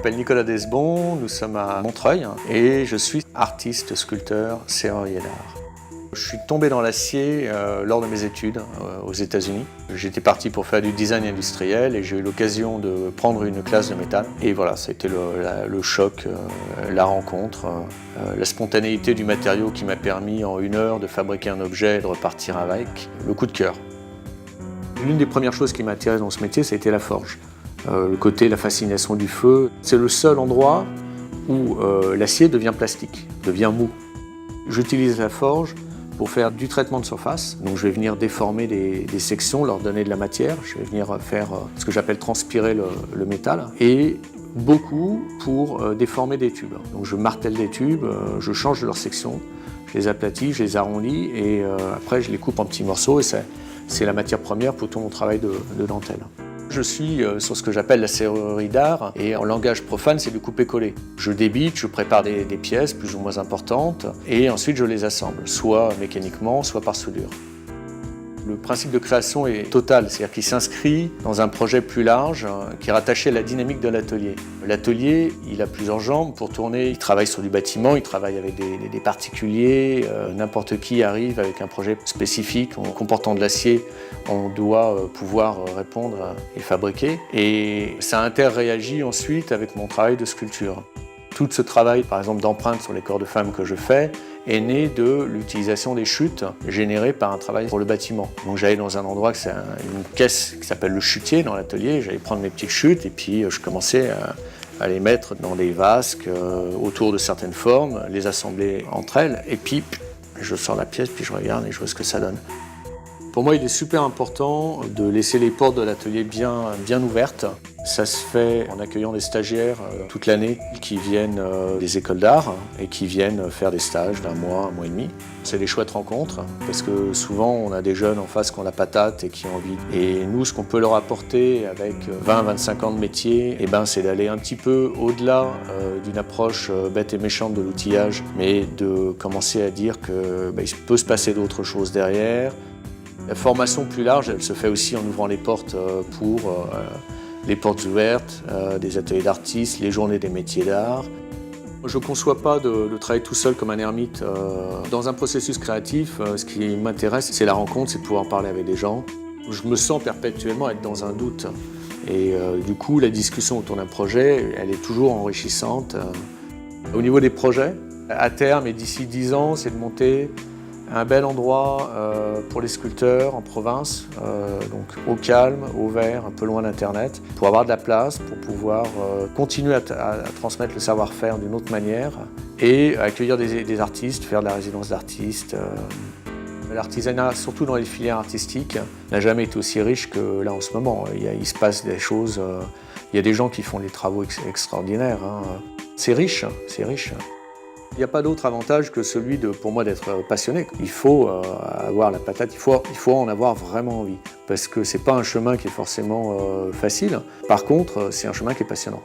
m'appelle Nicolas Desbons, nous sommes à Montreuil et je suis artiste, sculpteur, serrurier d'art. Je suis tombé dans l'acier lors de mes études aux États-Unis. J'étais parti pour faire du design industriel et j'ai eu l'occasion de prendre une classe de métal. Et voilà, ça a été le choc, la rencontre, la spontanéité du matériau qui m'a permis en 1 heure de fabriquer un objet et de repartir avec. Le coup de cœur. L'une des premières choses qui m'a attiré dans ce métier, ça a été la forge. Le côté, la fascination du feu. C'est le seul endroit où l'acier devient plastique, devient mou. J'utilise la forge pour faire du traitement de surface. Donc je vais venir déformer des sections, leur donner de la matière. Je vais venir faire ce que j'appelle transpirer le métal. Et beaucoup pour déformer des tubes. Donc je martèle des tubes, je change leur section, je les aplatis, je les arrondis et après je les coupe en petits morceaux et c'est la matière première pour tout mon travail de dentelle. Je suis sur ce que j'appelle la serrurerie d'art et en langage profane, c'est du couper-coller. Je débite, je prépare des pièces plus ou moins importantes et ensuite je les assemble, soit mécaniquement, soit par soudure. Le principe de création est total, c'est-à-dire qu'il s'inscrit dans un projet plus large qui est rattaché à la dynamique de l'atelier. L'atelier, il a plusieurs jambes pour tourner. Il travaille sur du bâtiment, il travaille avec des particuliers. N'importe qui arrive avec un projet spécifique. En comportant de l'acier, on doit pouvoir répondre et fabriquer. Et ça interréagit ensuite avec mon travail de sculpture. Tout ce travail, par exemple d'empreintes sur les corps de femmes que je fais, est né de l'utilisation des chutes générées par un travail pour le bâtiment. Donc j'allais dans un endroit, c'est une caisse qui s'appelle le chutier dans l'atelier, j'allais prendre mes petites chutes et puis je commençais à les mettre dans des vasques autour de certaines formes, les assembler entre elles et puis je sors la pièce, puis je regarde et je vois ce que ça donne. Pour moi, il est super important de laisser les portes de l'atelier bien ouvertes. Ça se fait en accueillant des stagiaires toute l'année qui viennent des écoles d'art et qui viennent faire des stages d'1 mois, 1 mois et demi. C'est des chouettes rencontres parce que souvent on a des jeunes en face qui ont la patate et qui ont envie. Et nous, ce qu'on peut leur apporter avec 20-25 ans de métier, c'est d'aller un petit peu au-delà d'une approche bête et méchante de l'outillage, mais de commencer à dire qu'il peut se passer d'autres choses derrière. La formation plus large, elle se fait aussi en ouvrant les portes pour les portes ouvertes, des ateliers d'artistes, les journées des métiers d'art. Je ne conçois pas de travailler tout seul comme un ermite. Dans un processus créatif, ce qui m'intéresse, c'est la rencontre, c'est de pouvoir parler avec des gens. Je me sens perpétuellement être dans un doute. Et du coup, la discussion autour d'un projet, elle est toujours enrichissante. Au niveau des projets, à terme et d'ici 10 ans, c'est de monter un bel endroit pour les sculpteurs en province, donc au calme, au vert, un peu loin d'Internet, pour avoir de la place, pour pouvoir continuer à transmettre le savoir-faire d'une autre manière et accueillir des artistes, faire de la résidence d'artistes. L'artisanat, surtout dans les filières artistiques, n'a jamais été aussi riche que là en ce moment. Il se passe des choses, il y a des gens qui font des travaux extraordinaires. C'est riche, c'est riche. Il n'y a pas d'autre avantage que celui pour moi d'être passionné. Il faut avoir la patate, il faut en avoir vraiment envie. Parce que ce n'est pas un chemin qui est forcément facile. Par contre, c'est un chemin qui est passionnant.